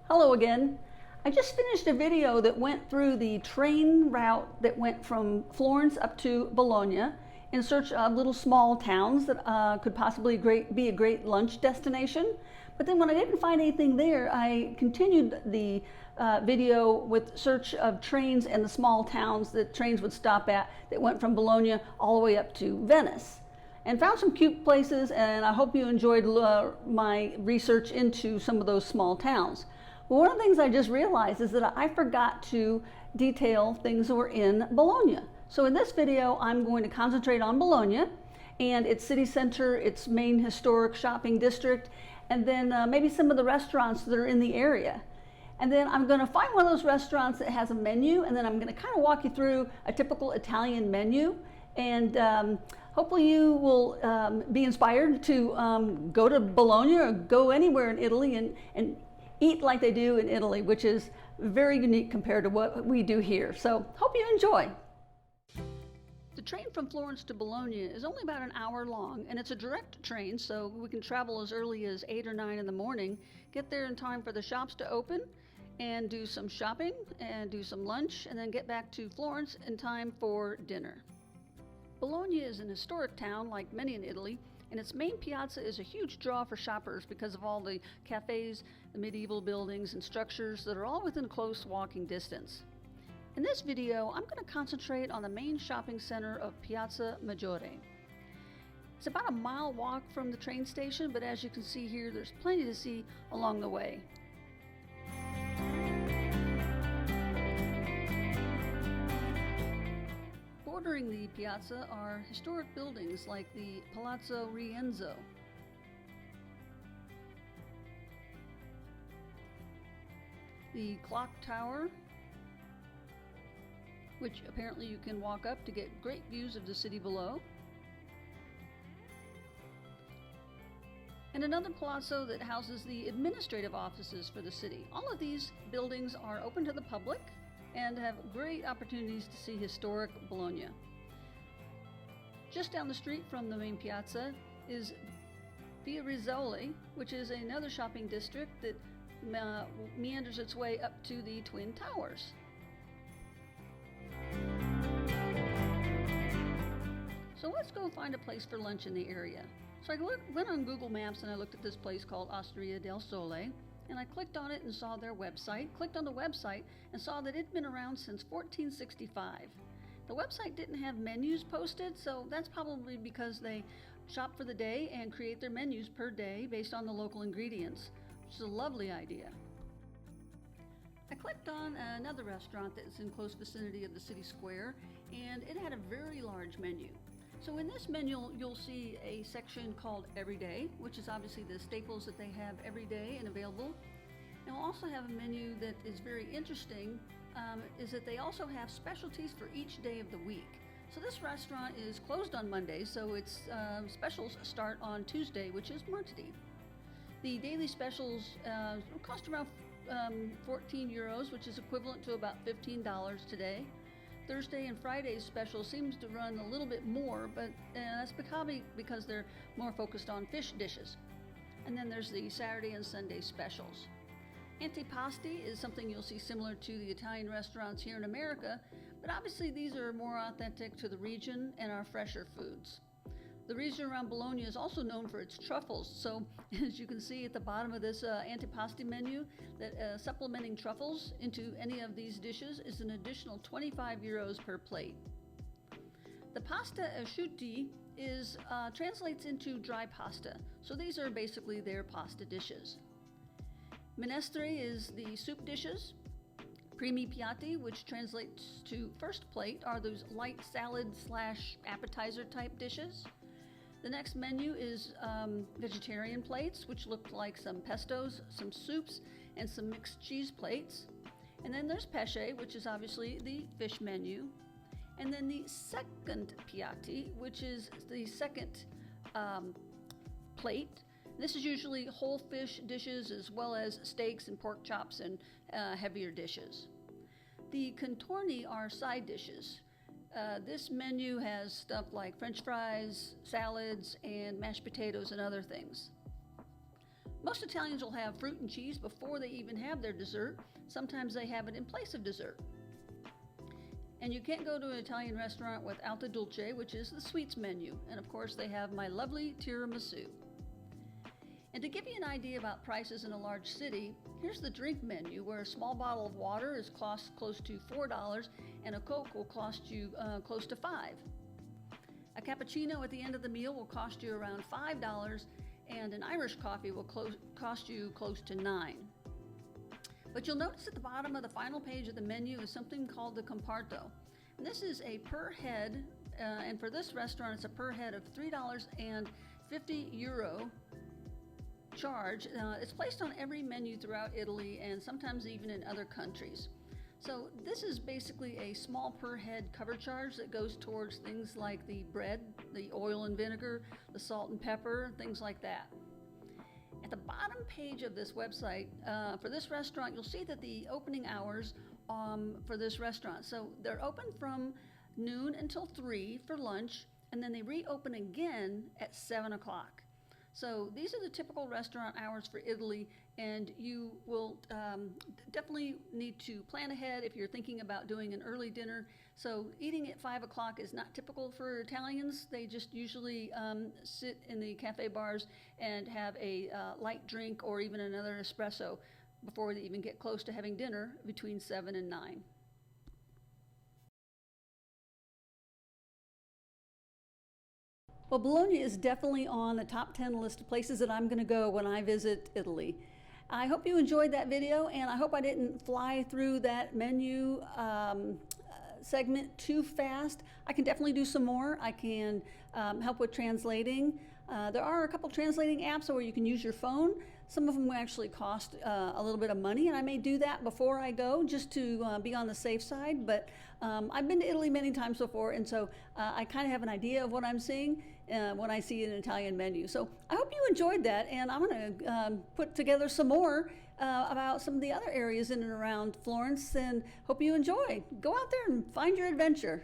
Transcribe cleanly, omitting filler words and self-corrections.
Hello again. I just finished a video that went through the train route that went from Florence up to Bologna in search of little small towns that could possibly be a great lunch destination. But then when I didn't find anything there, I continued the video with search of trains and the small towns that trains would stop at that went from Bologna all the way up to Venice. And found some cute places, and I hope you enjoyed my research into some of those small towns. Well, one of the things I just realized is that I forgot to detail things that were in Bologna. So in this video, I'm going to concentrate on Bologna and its city center, its main historic shopping district, and then maybe some of the restaurants that are in the area. And then I'm going to find one of those restaurants that has a menu, and then I'm going to kind of walk you through a typical Italian menu. And hopefully you will be inspired to go to Bologna or go anywhere in Italy and eat like they do in Italy, which is very unique compared to what we do here. So hope you enjoy. The train from Florence to Bologna is only about an hour long, and it's a direct train, so we can travel as early as 8 or 9 in the morning, get there in time for the shops to open, and do some shopping, and do some lunch, and then get back to Florence in time for dinner. Bologna is an historic town like many in Italy, and its main piazza is a huge draw for shoppers because of all the cafes, the medieval buildings and structures that are all within close walking distance. In this video, I'm going to concentrate on the main shopping center of Piazza Maggiore. It's about a mile walk from the train station, but as you can see here, there's plenty to see along the way. Bordering the piazza are historic buildings like the Palazzo Rienzo, the clock tower, which apparently you can walk up to get great views of the city below, and another palazzo that houses the administrative offices for the city. All of these buildings are open to the public and have great opportunities to see historic Bologna. Just down the street from the main piazza is Via Rizzoli, which is another shopping district that meanders its way up to the Twin Towers. So let's go find a place for lunch in the area. So I went on Google Maps and I looked at this place called Osteria del Sole, and I clicked on it and saw their website, clicked on the website and saw that it'd been around since 1465. The website didn't have menus posted, so that's probably because they shop for the day and create their menus per day based on the local ingredients, which is a lovely idea. I clicked on another restaurant that's in close vicinity of the city square, and it had a very large menu. So in this menu, you'll see a section called Everyday, which is obviously the staples that they have every day and available. And we'll also have a menu that is very interesting, is that they also have specialties for each day of the week. So this restaurant is closed on Monday, so its specials start on Tuesday, which is martedì. The daily specials cost around 14 euros, which is equivalent to about $15 today. Thursday and Friday's special seems to run a little bit more, but that's probably because they're more focused on fish dishes. And then there's the Saturday and Sunday specials. Antipasti is something you'll see similar to the Italian restaurants here in America, but obviously these are more authentic to the region and are fresher foods. The region around Bologna is also known for its truffles, so as you can see at the bottom of this antipasti menu, that supplementing truffles into any of these dishes is an additional 25 euros per plate. The pasta asciutti translates into dry pasta, so these are basically their pasta dishes. Minestre is the soup dishes. Primi piatti, which translates to first plate, are those light salad / appetizer type dishes. The next menu is vegetarian plates, which look like some pestos, some soups, and some mixed cheese plates. And then there's pesce, which is obviously the fish menu. And then the second piatti, which is the second plate. This is usually whole fish dishes as well as steaks and pork chops and heavier dishes. The contorni are side dishes. This menu has stuff like French fries, salads, and mashed potatoes and other things. Most Italians will have fruit and cheese before they even have their dessert. Sometimes they have it in place of dessert. And you can't go to an Italian restaurant without the dolce, which is the sweets menu. And of course, they have my lovely tiramisu. And to give you an idea about prices in a large city, here's the drink menu, where a small bottle of water is cost close to $4 and a Coke will cost you close to $5. A cappuccino at the end of the meal will cost you around $5, and an Irish coffee will cost you close to $9. But you'll notice at the bottom of the final page of the menu is something called the comparto. And this is a per head, and for this restaurant it's a per head of €3.50 charge. It's placed on every menu throughout Italy and sometimes even in other countries. So this is basically a small per head cover charge that goes towards things like the bread, the oil and vinegar, the salt and pepper, things like that. At the bottom page of this website, for this restaurant, you'll see that the opening hours for this restaurant. So they're open from noon until 3 for lunch, and then they reopen again at 7 o'clock. So these are the typical restaurant hours for Italy, and you will definitely need to plan ahead if you're thinking about doing an early dinner. So eating at 5 o'clock is not typical for Italians. They just usually sit in the cafe bars and have a light drink or even another espresso before they even get close to having dinner between 7 and 9. Well, Bologna is definitely on the top 10 list of places that I'm going to go when I visit Italy. I hope you enjoyed that video, and I hope I didn't fly through that menu segment too fast. I can definitely do some more. I can help with translating. There are a couple translating apps where you can use your phone. Some of them actually cost a little bit of money, and I may do that before I go just to be on the safe side. But I've been to Italy many times before, and so I kind of have an idea of what I'm seeing when I see an Italian menu. So I hope you enjoyed that, and I'm going to put together some more about some of the other areas in and around Florence, and hope you enjoy. Go out there and find your adventure.